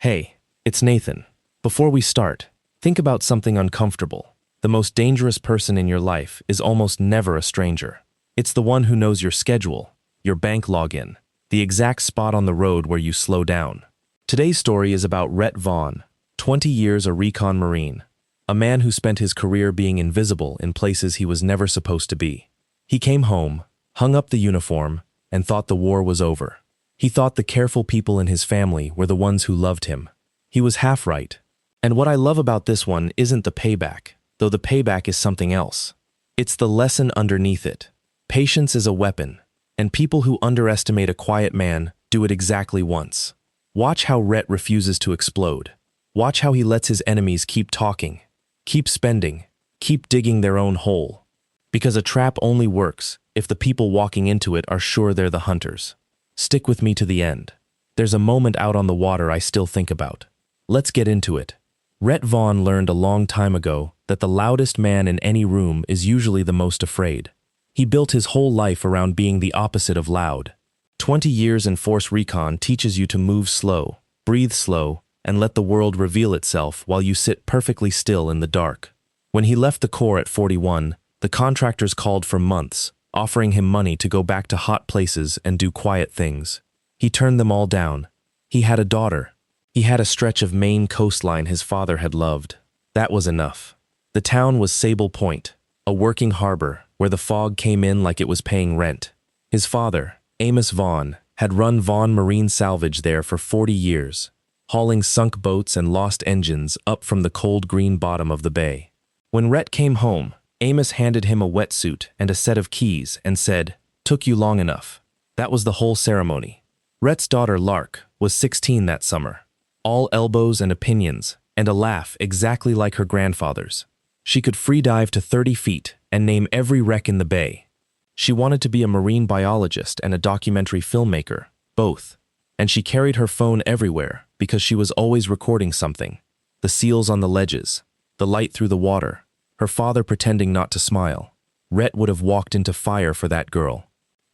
Hey, it's Nathan. Before we start, think about something uncomfortable. The most dangerous person in your life is almost never a stranger. It's the one who knows your schedule, your bank login, the exact spot on the road where you slow down. Today's story is about Rhett Vaughn, 20 years a recon Marine, a man who spent his career being invisible in places he was never supposed to be. He came home, hung up the uniform, and thought the war was over. He thought the careful people in his family were the ones who loved him. He was half right. And what I love about this one isn't the payback, though the payback is something else. It's the lesson underneath it. Patience is a weapon, and people who underestimate a quiet man do it exactly once. Watch how Rhett refuses to explode. Watch how he lets his enemies keep talking, keep spending, keep digging their own hole. Because a trap only works if the people walking into it are sure they're the hunters. Stick with me to the end. There's a moment out on the water I still think about. Let's get into it. Rhett Vaughn learned a long time ago that the loudest man in any room is usually the most afraid. He built his whole life around being the opposite of loud. 20 years in Force Recon teaches you to move slow, breathe slow, and let the world reveal itself while you sit perfectly still in the dark. When he left the Corps at 41, the contractors called for months, offering him money to go back to hot places and do quiet things. He turned them all down. He had a daughter. He had a stretch of Maine coastline his father had loved. That was enough. The town was Sable Point, a working harbor where the fog came in like it was paying rent. His father, Amos Vaughn, had run Vaughn Marine Salvage there for 40 years, hauling sunk boats and lost engines up from the cold green bottom of the bay. When Rhett came home, Amos handed him a wetsuit and a set of keys and said, "Took you long enough." That was the whole ceremony. Rhett's daughter, Lark, was 16 that summer. All elbows and opinions, and a laugh exactly like her grandfather's. She could free dive to 30 feet and name every wreck in the bay. She wanted to be a marine biologist and a documentary filmmaker, both. And she carried her phone everywhere because she was always recording something. The seals on the ledges, the light through the water, her father pretending not to smile. Rhett would have walked into fire for that girl.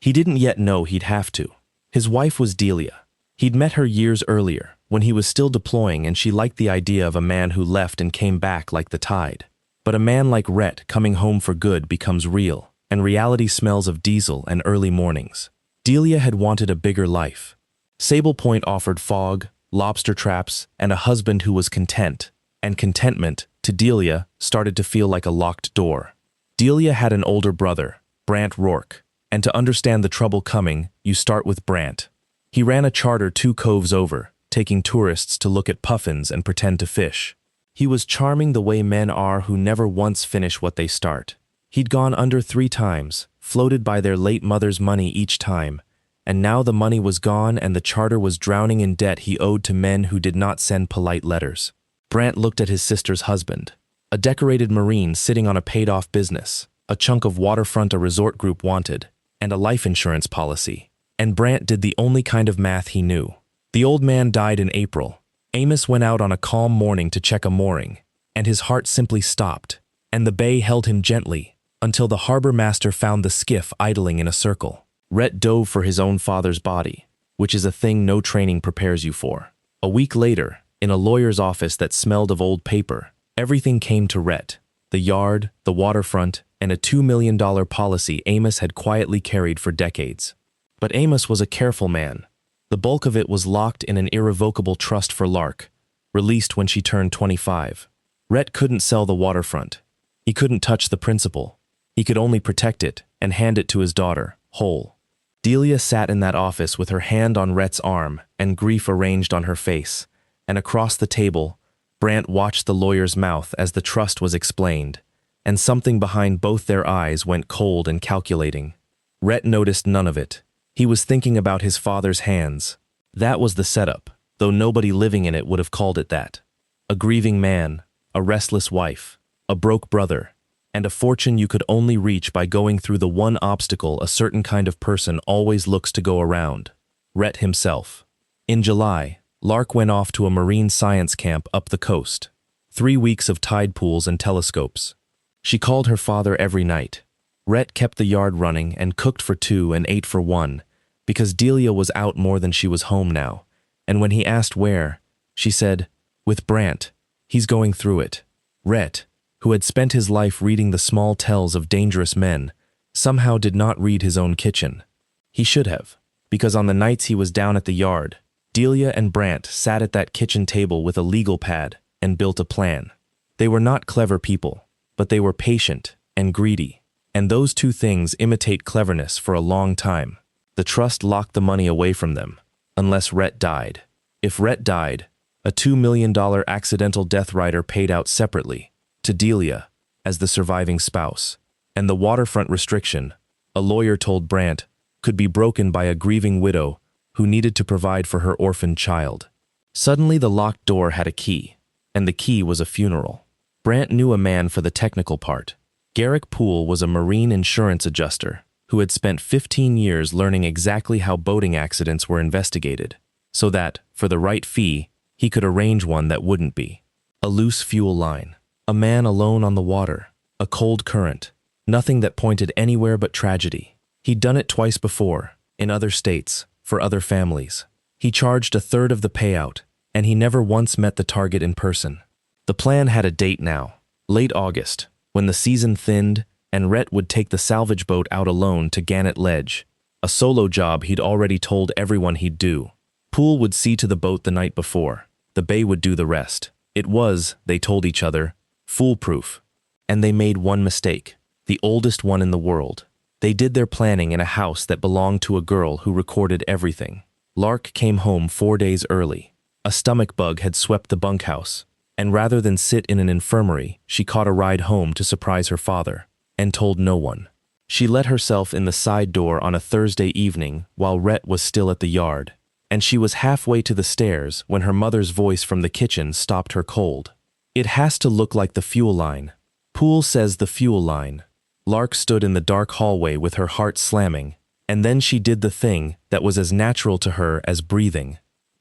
He didn't yet know he'd have to. His wife was Delia. He'd met her years earlier, when he was still deploying, and she liked the idea of a man who left and came back like the tide. But a man like Rhett coming home for good becomes real, and reality smells of diesel and early mornings. Delia had wanted a bigger life. Sable Point offered fog, lobster traps, and a husband who was content, and contentment, to Delia, started to feel like a locked door. Delia had an older brother, Brant Rourke, and to understand the trouble coming, you start with Brant. He ran a charter 2 coves over, taking tourists to look at puffins and pretend to fish. He was charming the way men are who never once finish what they start. He'd gone under 3 times, floated by their late mother's money each time, and now the money was gone and the charter was drowning in debt he owed to men who did not send polite letters. Brant looked at his sister's husband, a decorated Marine sitting on a paid-off business, a chunk of waterfront a resort group wanted, and a life insurance policy. And Brant did the only kind of math he knew. The old man died in April. Amos went out on a calm morning to check a mooring, and his heart simply stopped, and the bay held him gently until the harbor master found the skiff idling in a circle. Rhett dove for his own father's body, which is a thing no training prepares you for. A week later, in a lawyer's office that smelled of old paper, everything came to Rhett: the yard, the waterfront, and a $2 million policy Amos had quietly carried for decades. But Amos was a careful man. The bulk of it was locked in an irrevocable trust for Lark, released when she turned 25. Rhett couldn't sell the waterfront. He couldn't touch the principal. He could only protect it and hand it to his daughter, whole. Delia sat in that office with her hand on Rhett's arm and grief arranged on her face, and across the table, Brant watched the lawyer's mouth as the trust was explained, and something behind both their eyes went cold and calculating. Rhett noticed none of it. He was thinking about his father's hands. That was the setup, though nobody living in it would have called it that. A grieving man, a restless wife, a broke brother, and a fortune you could only reach by going through the one obstacle a certain kind of person always looks to go around: Rhett himself. In July, Lark went off to a marine science camp up the coast. 3 weeks of tide pools and telescopes. She called her father every night. Rhett kept the yard running and cooked for 2 and ate for 1, because Delia was out more than she was home now, and when he asked where, She said, "With Brant. He's going through it." Rhett, who had spent his life reading the small tells of dangerous men, somehow did not read his own kitchen. He should have, because on the nights he was down at the yard, Delia and Brant sat at that kitchen table with a legal pad and built a plan. They were not clever people, but they were patient and greedy, and those two things imitate cleverness for a long time. The trust locked the money away from them, unless Rhett died. If Rhett died, a $2 million accidental death rider paid out separately to Delia as the surviving spouse, and the waterfront restriction, a lawyer told Brant, could be broken by a grieving widow who needed to provide for her orphaned child. Suddenly the locked door had a key, and the key was a funeral. Brant knew a man for the technical part. Garrick Poole was a marine insurance adjuster who had spent 15 years learning exactly how boating accidents were investigated, so that, for the right fee, he could arrange one that wouldn't be. A loose fuel line, a man alone on the water, a cold current, nothing that pointed anywhere but tragedy. He'd done it twice before, in other states, for other families. He charged a third of the payout, and he never once met the target in person. The plan had a date now, late August, when the season thinned and Rhett would take the salvage boat out alone to Gannet Ledge, a solo job he'd already told everyone he'd do. Poole would see to the boat the night before. The bay would do the rest. It was, they told each other, foolproof. And they made one mistake, the oldest one in the world. They did their planning in a house that belonged to a girl who recorded everything. Lark came home 4 days early. A stomach bug had swept the bunkhouse, and rather than sit in an infirmary, she caught a ride home to surprise her father, and told no one. She let herself in the side door on a Thursday evening while Rhett was still at the yard, and she was halfway to the stairs when her mother's voice from the kitchen stopped her cold. "It has to look like the fuel line." Poole says the fuel line. Lark stood in the dark hallway with her heart slamming, and then she did the thing that was as natural to her as breathing.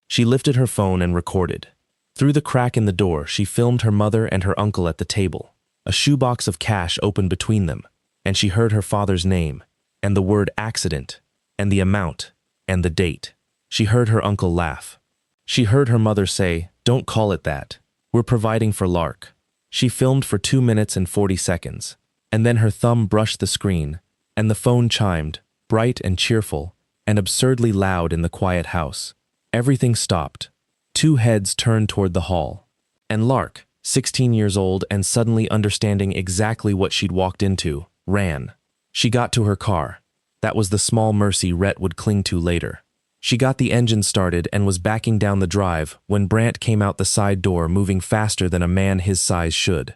She lifted her phone and recorded. Through the crack in the door, she filmed her mother and her uncle at the table. A shoebox of cash opened between them, and she heard her father's name, and the word accident, and the amount, and the date. She heard her uncle laugh. She heard her mother say, "Don't call it that. We're providing for Lark." She filmed for 2 minutes and 40 seconds, and then her thumb brushed the screen, and the phone chimed, bright and cheerful, and absurdly loud in the quiet house. Everything stopped. 2 heads turned toward the hall. And Lark, 16 years old and suddenly understanding exactly what she'd walked into, ran. She got to her car. That was the small mercy Rhett would cling to later. She got the engine started and was backing down the drive when Brant came out the side door moving faster than a man his size should.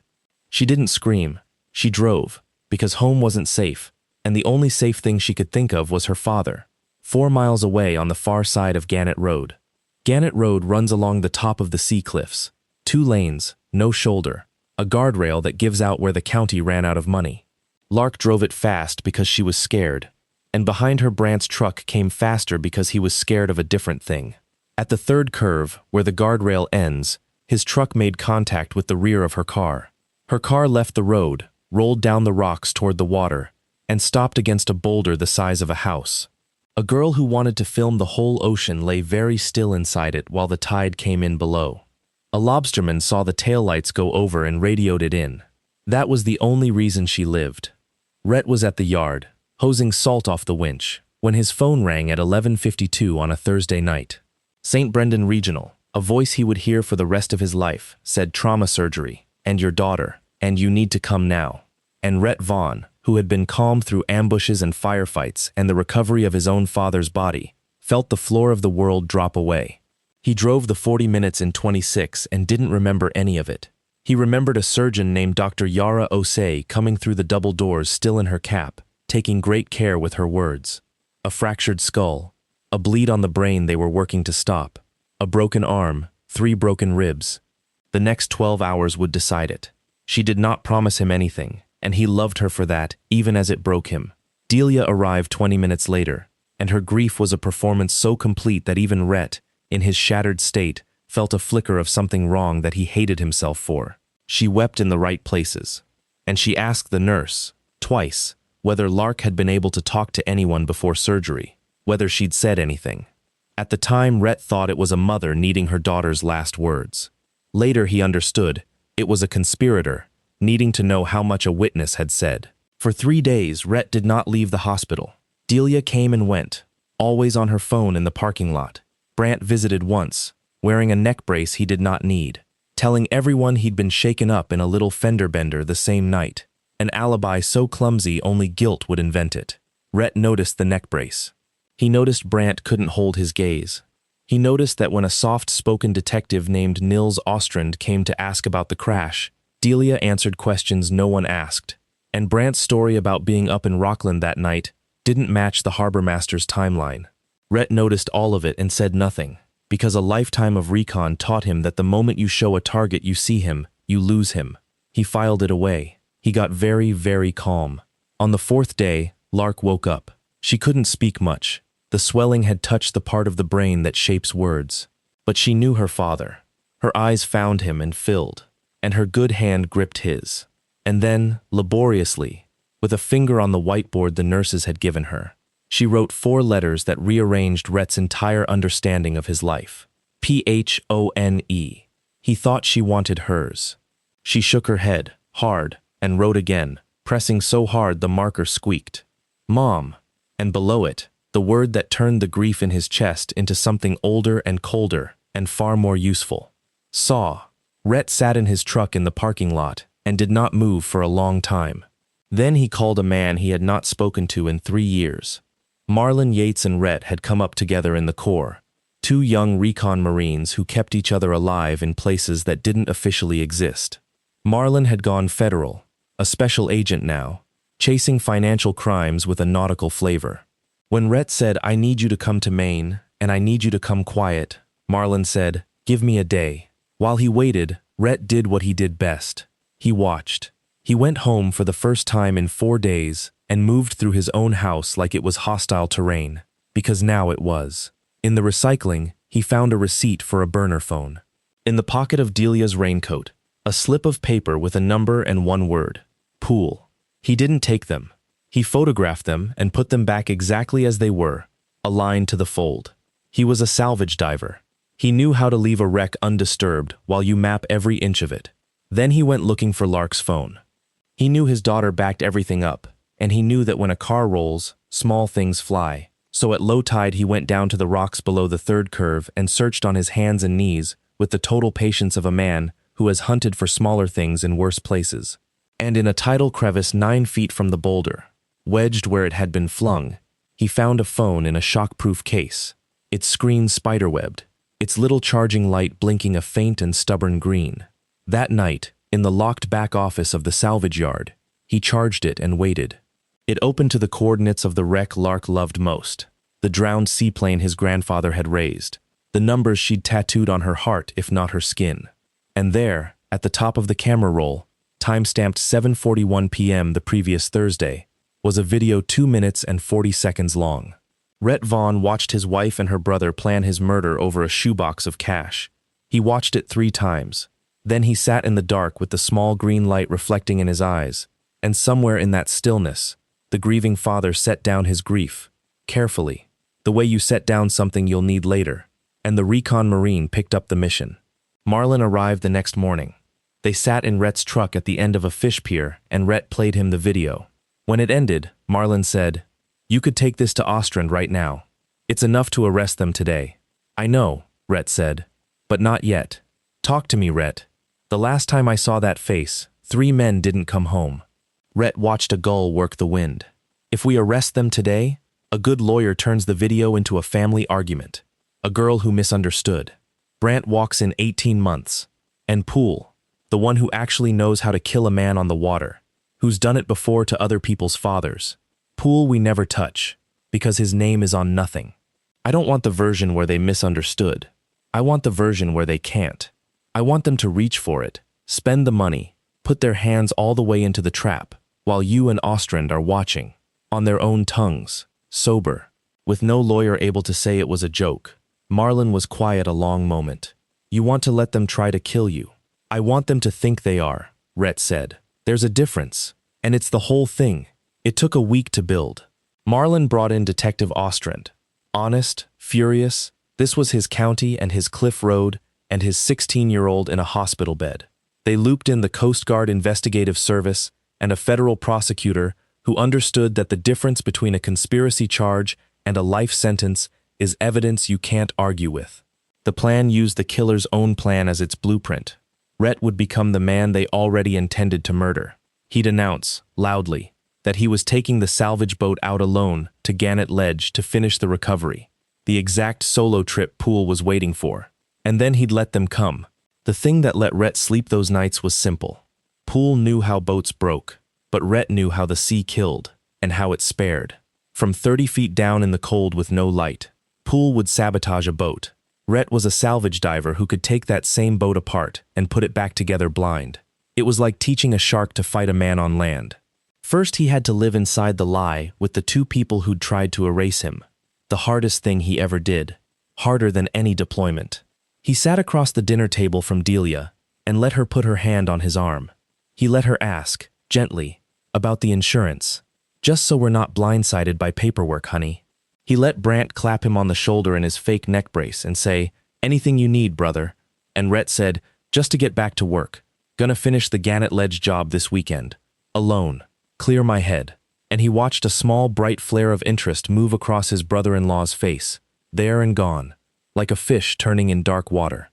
She didn't scream. She drove, because home wasn't safe, and the only safe thing she could think of was her father, 4 miles away on the far side of Gannet Road. Gannet Road runs along the top of the sea cliffs. 2 lanes, no shoulder, a guardrail that gives out where the county ran out of money. Lark drove it fast because she was scared, and behind her Brant's truck came faster because he was scared of a different thing. At the 3rd curve, where the guardrail ends, his truck made contact with the rear of her car. Her car left the road, rolled down the rocks toward the water, and stopped against a boulder the size of a house. A girl who wanted to film the whole ocean lay very still inside it while the tide came in below. A lobsterman saw the taillights go over and radioed it in. That was the only reason she lived. Rhett was at the yard, hosing salt off the winch, when his phone rang at 11:52 on a Thursday night. St. Brendan Regional, a voice he would hear for the rest of his life, said trauma surgery, and your daughter, and you need to come now. And Rhett Vaughn, who had been calm through ambushes and firefights and the recovery of his own father's body, felt the floor of the world drop away. He drove the 40 minutes in 26 and didn't remember any of it. He remembered a surgeon named Dr. Yara Osei coming through the double doors still in her cap, taking great care with her words. A fractured skull, a bleed on the brain they were working to stop, a broken arm, 3 broken ribs. The next 12 hours would decide it. She did not promise him anything, and he loved her for that, even as it broke him. Delia arrived 20 minutes later, and her grief was a performance so complete that even Rhett, in his shattered state, felt a flicker of something wrong that he hated himself for. She wept in the right places, and she asked the nurse, twice, whether Lark had been able to talk to anyone before surgery, whether she'd said anything. At the time, Rhett thought it was a mother needing her daughter's last words. Later, he understood it was a conspirator, needing to know how much a witness had said. For 3 days, Rhett did not leave the hospital. Delia came and went, always on her phone in the parking lot. Brant visited once, wearing a neck brace he did not need, telling everyone he'd been shaken up in a little fender bender the same night, an alibi so clumsy only guilt would invent it. Rhett noticed the neck brace. He noticed Brant couldn't hold his gaze. He noticed that when a soft-spoken detective named Nils Ostrand came to ask about the crash, Delia answered questions no one asked, and Brant's story about being up in Rockland that night didn't match the harbor master's timeline. Rhett noticed all of it and said nothing, because a lifetime of recon taught him that the moment you show a target you see him, you lose him. He filed it away. He got very, very calm. On the 4th day, Lark woke up. She couldn't speak much. The swelling had touched the part of the brain that shapes words. But she knew her father. Her eyes found him and filled, and her good hand gripped his. And then, laboriously, with a finger on the whiteboard the nurses had given her, she wrote 4 letters that rearranged Rhett's entire understanding of his life. P-H-O-N-E. He thought she wanted hers. She shook her head, hard, and wrote again, pressing so hard the marker squeaked. Mom. And below it, the word that turned the grief in his chest into something older and colder and far more useful. Saw. Rhett sat in his truck in the parking lot and did not move for a long time. Then he called a man he had not spoken to in 3 years. Marlon Yates and Rhett had come up together in the Corps, 2 young recon Marines who kept each other alive in places that didn't officially exist. Marlon had gone federal, a special agent now, chasing financial crimes with a nautical flavor. When Rhett said, "I need you to come to Maine, and I need you to come quiet," Marlon said, "Give me a day." While he waited, Rhett did what he did best. He watched. He went home for the first time in 4 days and moved through his own house like it was hostile terrain, because now it was. In the recycling, he found a receipt for a burner phone. In the pocket of Delia's raincoat, a slip of paper with a number and 1 word. Pool. He didn't take them. He photographed them and put them back exactly as they were, aligned to the fold. He was a salvage diver. He knew how to leave a wreck undisturbed while you map every inch of it. Then he went looking for Lark's phone. He knew his daughter backed everything up, and he knew that when a car rolls, small things fly. So at low tide he went down to the rocks below the 3rd curve and searched on his hands and knees with the total patience of a man who has hunted for smaller things in worse places. And in a tidal crevice 9 feet from the boulder, wedged where it had been flung, he found a phone in a shock-proof case, its screen spiderwebbed, its little charging light blinking a faint and stubborn green. That night, in the locked back office of the salvage yard, he charged it and waited. It opened to the coordinates of the wreck Lark loved most, the drowned seaplane his grandfather had raised, the numbers she'd tattooed on her heart if not her skin. And there, at the top of the camera roll, time-stamped 7:41 p.m. the previous Thursday, was a video 2 minutes and 40 seconds long. Rhett Vaughn watched his wife and her brother plan his murder over a shoebox of cash. He watched it 3 times. Then he sat in the dark with the small green light reflecting in his eyes, and somewhere in that stillness, the grieving father set down his grief, carefully, the way you set down something you'll need later, and the recon Marine picked up the mission. Marlon arrived the next morning. They sat in Rhett's truck at the end of a fish pier, and Rhett played him the video. When it ended, Marlon said, "You could take this to Ostrand right now. It's enough to arrest them today." "I know," Rhett said, "but not yet. Talk to me, Rhett. The last time I saw that face, 3 men didn't come home." Rhett watched a gull work the wind. "If we arrest them today, a good lawyer turns the video into a family argument. A girl who misunderstood. Brant walks in 18 months. And Poole, the one who actually knows how to kill a man on the water, who's done it before to other people's fathers. Poole we never touch, because his name is on nothing. I don't want the version where they misunderstood. I want the version where they can't. I want them to reach for it, spend the money, put their hands all the way into the trap, while you and Ostrand are watching, on their own tongues, sober, with no lawyer able to say it was a joke." Marlon was quiet a long moment. "You want to let them try to kill you. I want them to think they are," Rhett said. "There's a difference, and it's the whole thing. It took a week to build." Marlon brought in Detective Ostrand. Honest, furious, This was his county and his cliff road and his 16-year-old in a hospital bed. They looped in the Coast Guard Investigative Service and a federal prosecutor who understood that the difference between a conspiracy charge and a life sentence is evidence you can't argue with. The plan used the killer's own plan as its blueprint. Rhett would become the man they already intended to murder. He'd announce, loudly, that he was taking the salvage boat out alone to Gannett Ledge to finish the recovery, the exact solo trip Poole was waiting for. And then he'd let them come. The thing that let Rhett sleep those nights was simple. Poole knew how boats broke, but Rhett knew how the sea killed, and how it spared. From 30 feet down in the cold with no light, Poole would sabotage a boat. Rhett was a salvage diver who could take that same boat apart and put it back together blind. It was like teaching a shark to fight a man on land. First, he had to live inside the lie with the two people who'd tried to erase him. The hardest thing he ever did. Harder than any deployment. He sat across the dinner table from Delia and let her put her hand on his arm. He let her ask, gently, about the insurance. Just so we're not blindsided by paperwork, honey. He let Brant clap him on the shoulder in his fake neck brace and say, anything you need, brother. And Rhett said, just to get back to work. Gonna finish the Gannett Ledge job this weekend. Alone. Clear my head. And he watched a small, bright flare of interest move across his brother-in-law's face. There and gone. Like a fish turning in dark water.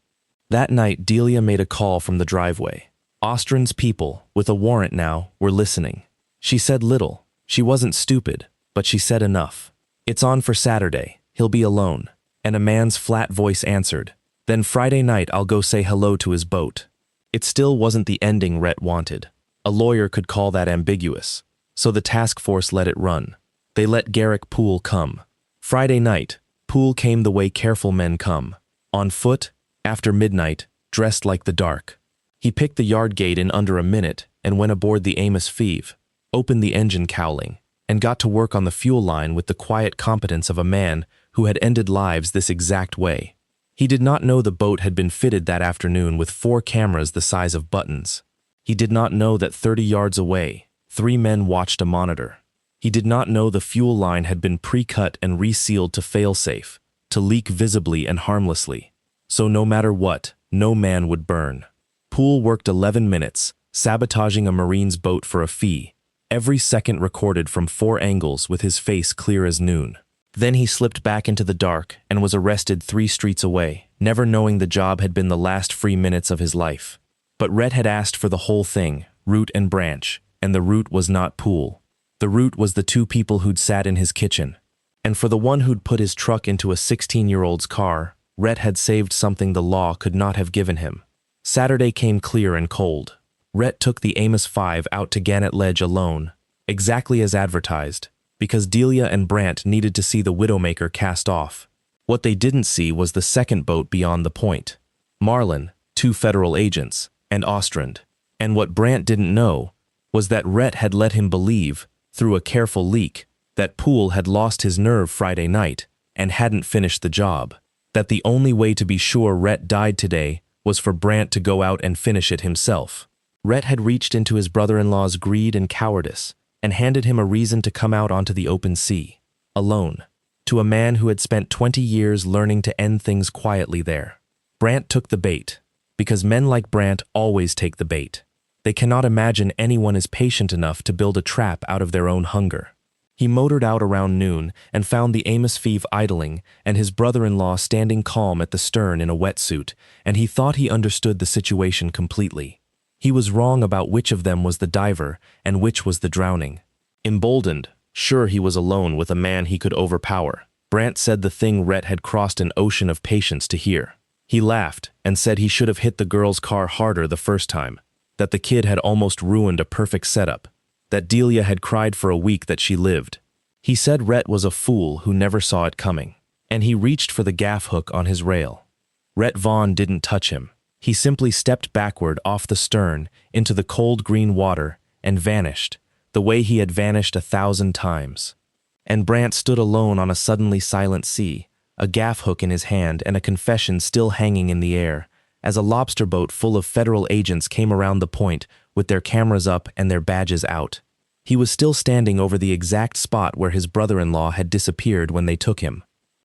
That night, Delia made a call from the driveway. Ostrin's people, with a warrant now, were listening. She said little. She wasn't stupid, but she said enough. It's on for Saturday. He'll be alone. And a man's flat voice answered. Then Friday night I'll go say hello to his boat. It still wasn't the ending Rhett wanted. A lawyer could call that ambiguous. So the task force let it run. They let Garrick Poole come. Friday night, Poole came the way careful men come. On foot, after midnight, dressed like the dark. He picked the yard gate in under a minute and went aboard the Amos Feeve, opened the engine cowling, and got to work on the fuel line with the quiet competence of a man who had ended lives this exact way. He did not know the boat had been fitted that afternoon with 4 cameras the size of buttons. He did not know that 30 yards away, 3 men watched a monitor. He did not know the fuel line had been pre-cut and resealed to fail-safe, to leak visibly and harmlessly. So no matter what, no man would burn. Poole worked 11 minutes, sabotaging a Marine's boat for a fee, every second recorded from 4 angles with his face clear as noon. Then he slipped back into the dark and was arrested 3 streets away, never knowing the job had been the last free minutes of his life. But Rhett had asked for the whole thing, root and branch, and the root was not Poole. The root was the 2 people who'd sat in his kitchen. And for the one who'd put his truck into a 16-year-old's car, Rhett had saved something the law could not have given him. Saturday came clear and cold. Rhett took the Amos 5 out to Gannett Ledge alone, exactly as advertised, because Delia and Brant needed to see the Widowmaker cast off. What they didn't see was the second boat beyond the point. Marlin, 2 federal agents, and Ostrand. And what Brant didn't know was that Rhett had let him believe, through a careful leak, that Poole had lost his nerve Friday night and hadn't finished the job. That the only way to be sure Rhett died today was for Brant to go out and finish it himself. Rhett had reached into his brother-in-law's greed and cowardice and handed him a reason to come out onto the open sea, alone, to a man who had spent 20 years learning to end things quietly there. Brant took the bait, because men like Brant always take the bait. They cannot imagine anyone is patient enough to build a trap out of their own hunger. He motored out around noon and found the Amos Feeve idling and his brother-in-law standing calm at the stern in a wetsuit, and he thought he understood the situation completely. He was wrong about which of them was the diver and which was the drowning. Emboldened, sure he was alone with a man he could overpower, Brant said the thing Rhett had crossed an ocean of patience to hear. He laughed and said he should have hit the girl's car harder the first time, that the kid had almost ruined a perfect setup, that Delia had cried for a week that she lived. He said Rhett was a fool who never saw it coming, and he reached for the gaff hook on his rail. Rhett Vaughn didn't touch him. He simply stepped backward off the stern into the cold green water and vanished, the way he had vanished 1,000 times. And Brant stood alone on a suddenly silent sea, a gaff hook in his hand and a confession still hanging in the air, as a lobster boat full of federal agents came around the point with their cameras up and their badges out. He was still standing over the exact spot where his brother-in-law had disappeared when they took him.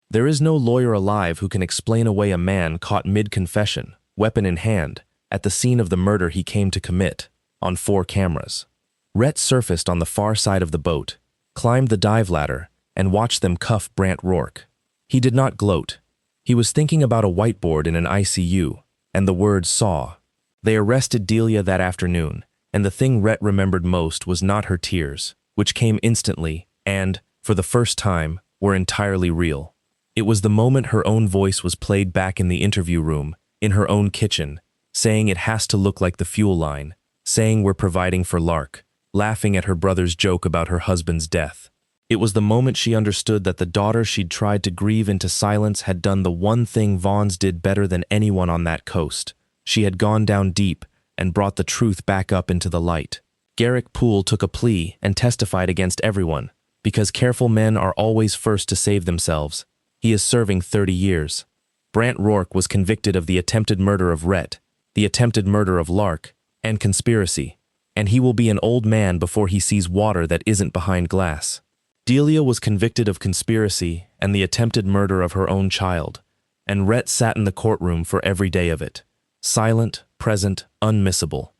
There is no lawyer alive who can explain away a man caught mid-confession, weapon in hand, at the scene of the murder he came to commit, on 4 cameras. Rhett surfaced on the far side of the boat, climbed the dive ladder, and watched them cuff Brant Rourke. He did not gloat. He was thinking about a whiteboard in an ICU, and the word saw. They arrested Delia that afternoon, and the thing Rhett remembered most was not her tears, which came instantly and, for the first time, were entirely real. It was the moment her own voice was played back in the interview room, in her own kitchen, saying it has to look like the fuel line, saying we're providing for Lark, laughing at her brother's joke about her husband's death. It was the moment she understood that the daughter she'd tried to grieve into silence had done the one thing Vaughns did better than anyone on that coast. She had gone down deep and brought the truth back up into the light. Garrick Poole took a plea and testified against everyone, because careful men are always first to save themselves. He is serving 30 years. Brant Rourke was convicted of the attempted murder of Rhett, the attempted murder of Lark, and conspiracy, and he will be an old man before he sees water that isn't behind glass. Delia was convicted of conspiracy and the attempted murder of her own child, and Rhett sat in the courtroom for every day of it, silent, present, unmissable,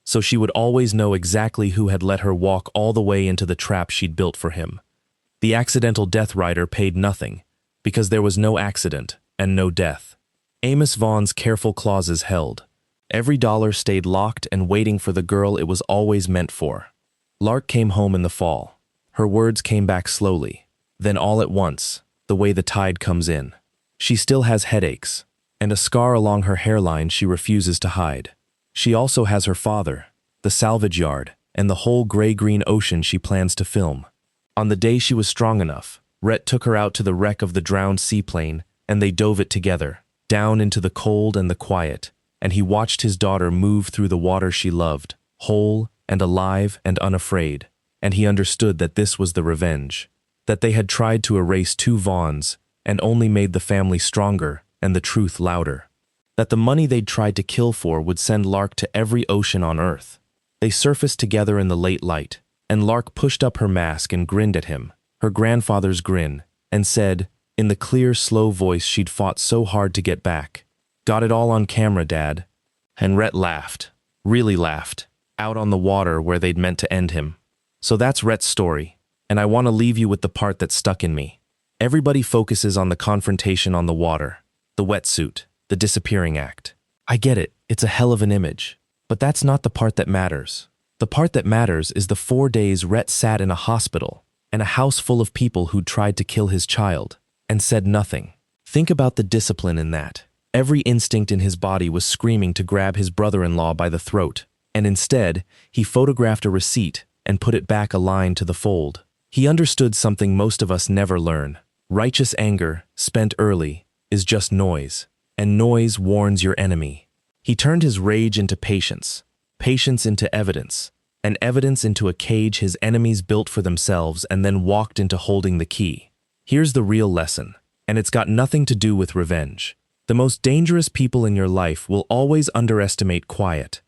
so she would always know exactly who had let her walk all the way into the trap she'd built for him. The accidental death rider paid nothing, because there was no accident and no death. Amos Vaughn's careful clauses held. Every dollar stayed locked and waiting for the girl it was always meant for. Lark came home in the fall. Her words came back slowly, then all at once, the way the tide comes in. She still has headaches, and a scar along her hairline she refuses to hide. She also has her father, the salvage yard, and the whole gray-green ocean she plans to film. On the day she was strong enough, Rhett took her out to the wreck of the drowned seaplane, and they dove it together, down into the cold and the quiet, and he watched his daughter move through the water she loved, whole and alive and unafraid, and he understood that this was the revenge, that they had tried to erase 2 Vaughns and only made the family stronger and the truth louder, that the money they'd tried to kill for would send Lark to every ocean on Earth. They surfaced together in the late light, and Lark pushed up her mask and grinned at him, her grandfather's grin, and said, in the clear, slow voice she'd fought so hard to get back, "Got it all on camera, Dad." And Rhett laughed, really laughed, out on the water where they'd meant to end him. So that's Rhett's story, and I want to leave you with the part that stuck in me. Everybody focuses on the confrontation on the water, the wetsuit, the disappearing act. I get it, it's a hell of an image, but that's not the part that matters. The part that matters is the 4 days Rhett sat in a hospital and a house full of people who'd tried to kill his child and said nothing. Think about the discipline in that. Every instinct in his body was screaming to grab his brother-in-law by the throat, and instead, he photographed a receipt and put it back aligned to the fold. He understood something most of us never learn. Righteous anger, spent early, is just noise, and noise warns your enemy. He turned his rage into patience, patience into evidence, and evidence into a cage his enemies built for themselves and then walked into holding the key. Here's the real lesson, and it's got nothing to do with revenge. The most dangerous people in your life will always underestimate quiet.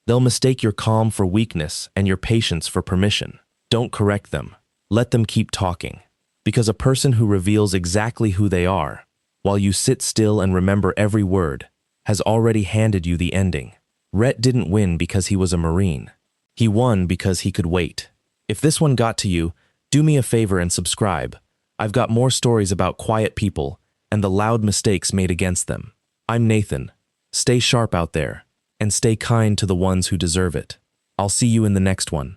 They'll mistake your calm for weakness and your patience for permission. Don't correct them. Let them keep talking. Because a person who reveals exactly who they are, while you sit still and remember every word, has already handed you the ending. Rhett didn't win because he was a Marine. He won because he could wait. If this one got to you, do me a favor and subscribe. I've got more stories about quiet people and the loud mistakes made against them. I'm Nathan. Stay sharp out there, and stay kind to the ones who deserve it. I'll see you in the next one.